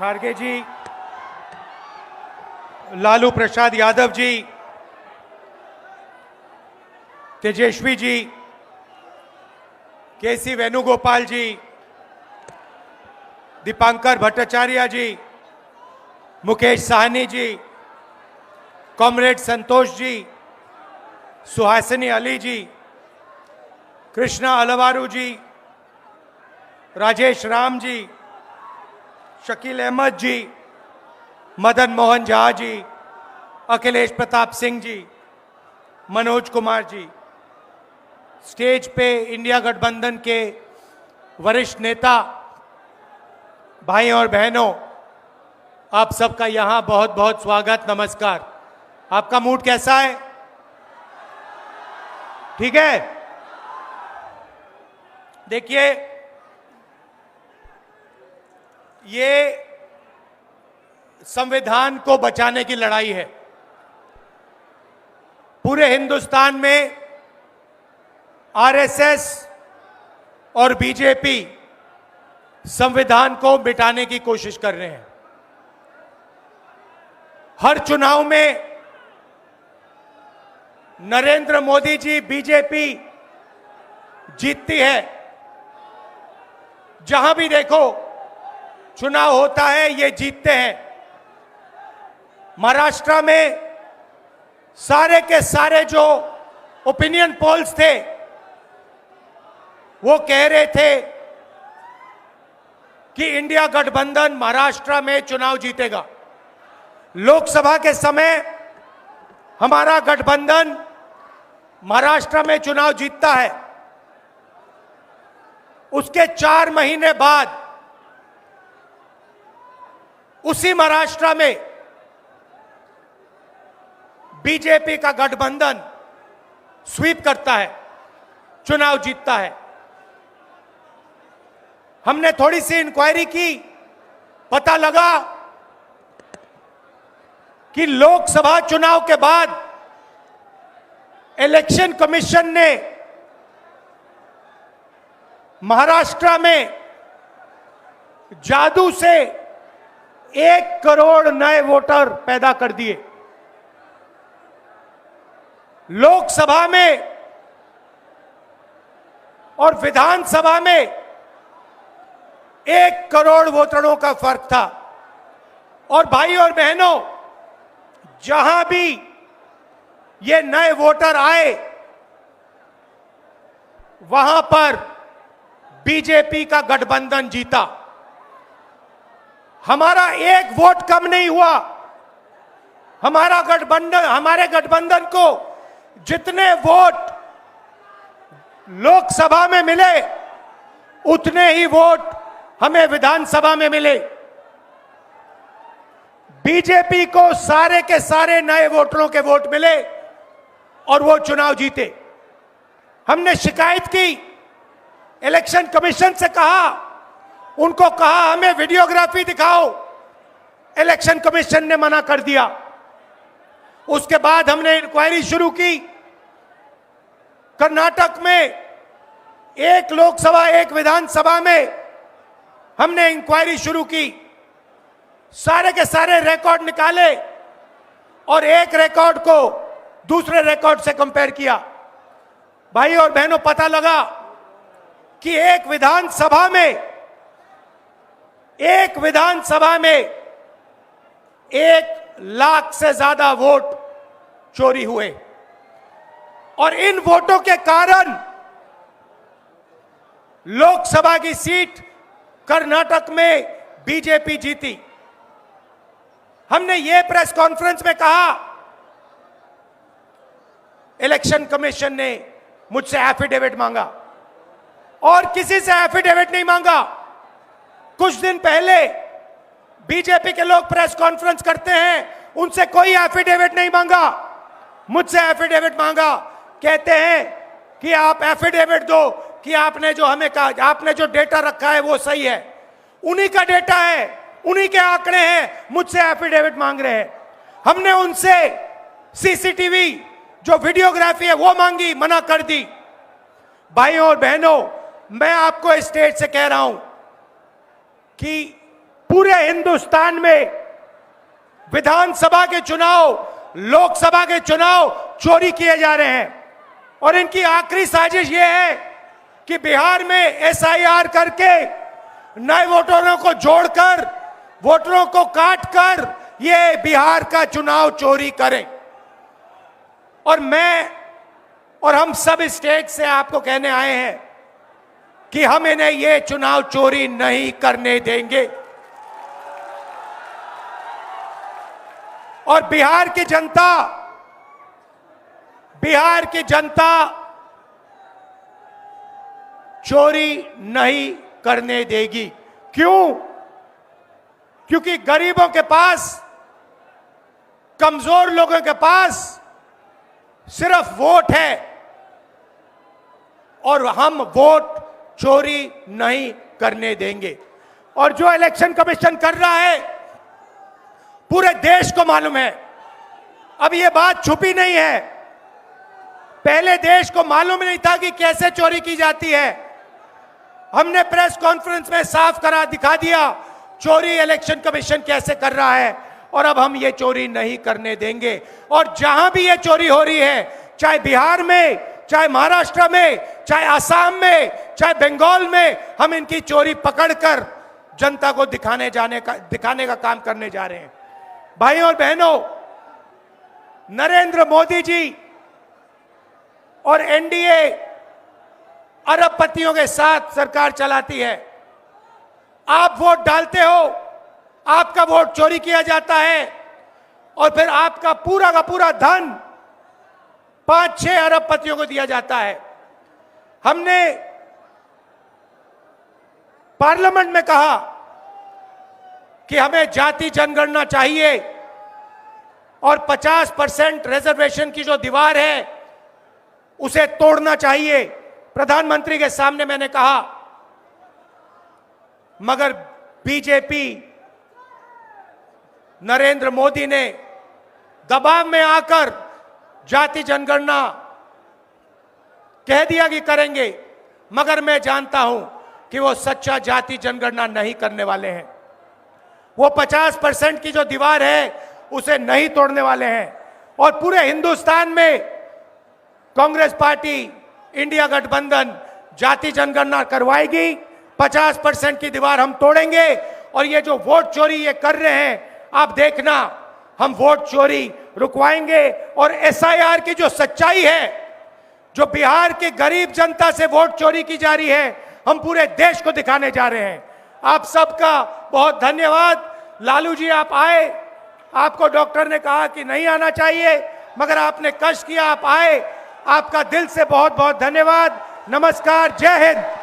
खारगे जी, लालू प्रसाद यादव जी, तेजस्वी जी, केसी वेणुगोपाल जी, दीपांकर भट्टाचार्य जी, Mukesh Sahni ji, comrade Santosh ji, Suhasini Ali जी, कृष्णा अलवारू जी, राजेश राम जी, शकील अहमद जी, Madan Mohan Jha ji, Akhilesh Pratap Singh ji, Manoj Kumar ji, stage पे India गठबंधन के वरिष्ठ नेता भाई और बहनों, आप सबका यहां बहुत बहुत स्वागत, नमस्कार। आपका मूड कैसा है? ठीक है। देखिए, ये संविधान को बचाने की लड़ाई है। पूरे हिंदुस्तान में आरएसएस और बीजेपी संविधान को मिटाने की कोशिश कर रहे हैं। हर चुनाव में नरेंद्र मोदी जी, बीजेपी जीतती है। जहां भी देखो चुनाव होता है, ये जीतते हैं। महाराष्ट्र में सारे के सारे जो ओपिनियन पोल्स थे, वो कह रहे थे कि इंडिया गठबंधन महाराष्ट्र में चुनाव जीतेगा। लोकसभा के समय हमारा गठबंधन महाराष्ट्र में चुनाव जीतता है। उसके 4 महीने बाद उसी महाराष्ट्र में बीजेपी का गठबंधन स्वीप करता है, चुनाव जीतता है। हमने थोड़ी सी इंक्वायरी की, पता लगा कि लोकसभा चुनाव के बाद इलेक्शन कमीशन ने महाराष्ट्र में जादू से 1 करोड़ नए वोटर पैदा कर दिए। लोकसभा में और विधानसभा में 1 करोड़ वोटरों का फर्क था। और भाई और बहनों, जहां भी ये नए वोटर आए, वहां पर बीजेपी का गठबंधन जीता। हमारा 1 वोट कम नहीं हुआ। हमारे गठबंधन को जितने वोट लोकसभा में मिले, उतने ही वोट हमें विधानसभा में मिले। बीजेपी को सारे के सारे नए वोटरों के वोट मिले और वो चुनाव जीते। हमने शिकायत की, इलेक्शन कमीशन से कहा, उनको कहा हमें वीडियोग्राफी दिखाओ। इलेक्शन कमीशन ने मना कर दिया। उसके बाद हमने इंक्वायरी शुरू की। कर्नाटक में 1 लोकसभा 1 विधानसभा में हमने इंक्वायरी शुरू की। सारे के सारे रिकॉर्ड निकाले और एक रिकॉर्ड को दूसरे रिकॉर्ड से कंपेयर किया। भाई और बहनों, पता लगा कि एक विधानसभा में 1 लाख से ज्यादा वोट चोरी हुए। और इन वोटों के कारण लोकसभा की सीट कर्नाटक में बीजेपी जीती। हमने ये प्रेस कॉन्फ्रेंस में कहा, इलेक्शन कमीशन ने मुझसे एफिडेविट मांगा और किसी से एफिडेविट नहीं मांगा। कुछ दिन पहले बीजेपी के लोग प्रेस कॉन्फ्रेंस करते हैं, उनसे कोई एफिडेविट नहीं मांगा, मुझसे एफिडेविट मांगा। कहते हैं कि आप एफिडेविट दो कि आपने जो हमें कहा, आपने जो डेटा रखा है वो सही है। उन्हीं का डेटा है, उन्हीं के आंकड़े हैं, मुझसे एफिडेविट मांग रहे हैं। हमने उनसे सीसीटीवी जो वीडियोग्राफी है वो मांगी, मना कर दी। भाइयों और बहनों, मैं आपको इस स्टेज से कह रहा हूं कि पूरे हिंदुस्तान में विधानसभा के चुनाव, लोकसभा के चुनाव चोरी किए जा रहे हैं। और इनकी आखिरी साजिश यह है कि बिहार में एसआईआर करके नए वोटरों को जोड़कर, वोटरों को काटकर ये बिहार का चुनाव चोरी करें। और मैं और हम सब स्टेट से आपको कहने आए हैं कि हम इन्हें ये चुनाव चोरी नहीं करने देंगे। और बिहार की जनता चोरी नहीं करने देगी। क्यों? क्योंकि गरीबों के पास, कमजोर लोगों के पास सिर्फ वोट है और हम वोट चोरी नहीं करने देंगे। और जो इलेक्शन कमीशन कर रहा है पूरे देश को मालूम है। अब ये बात छुपी नहीं है, पहले देश को मालूम नहीं था कि कैसे चोरी की जाती है। हमने प्रेस कॉन्फ्रेंस में साफ करा दिखा दिया चोरी इलेक्शन कमीशन कैसे कर रहा है। और अब हम ये चोरी नहीं करने देंगे। और जहां भी ये चोरी हो रही है, चाहे बिहार में, चाहे महाराष्ट्र में, चाहे आसाम में, चाहे बंगाल में, हम इनकी चोरी पकड़कर जनता को दिखाने का काम करने जा रहे हैं। भाइयों और बहनों, नरेंद्र मोदी जी और एनडीए अरबपतियों के साथ सरकार चलाती है। आप वोट डालते हो, आपका वोट चोरी किया जाता है और फिर आपका पूरा का पूरा धन 5-6 अरबपतियों को दिया जाता है। हमने पार्लियामेंट में कहा कि हमें जाति जनगणना चाहिए और 50% रिजर्वेशन की जो दीवार है उसे तोड़ना चाहिए। प्रधानमंत्री के सामने मैंने कहा, मगर बीजेपी, नरेंद्र मोदी ने दबाव में आकर जाति जनगणना कह दिया कि करेंगे। मगर मैं जानता हूं कि वो सच्चा जाति जनगणना नहीं करने वाले हैं। वो 50% की जो दीवार है उसे नहीं तोड़ने वाले हैं। और पूरे हिंदुस्तान में कांग्रेस पार्टी, इंडिया गठबंधन जाति जनगणना करवाएगी। 50% की दीवार हम तोड़ेंगे। और ये जो वोट चोरी ये कर रहे हैं, आप देखना, हम वोट चोरी रुकवाएंगे। और एसआईआर की जो सच्चाई है, जो बिहार के गरीब जनता से वोट चोरी की जा रही है, हम पूरे देश को दिखाने जा रहे हैं। आप सबका बहुत धन्यवाद। लालू जी, आप आए, आपको डॉक्टर ने कहा कि नहीं आना चाहिए, मगर आपने कष्ट किया, आप आए। आपका दिल से बहुत बहुत धन्यवाद। नमस्कार, जय हिंद।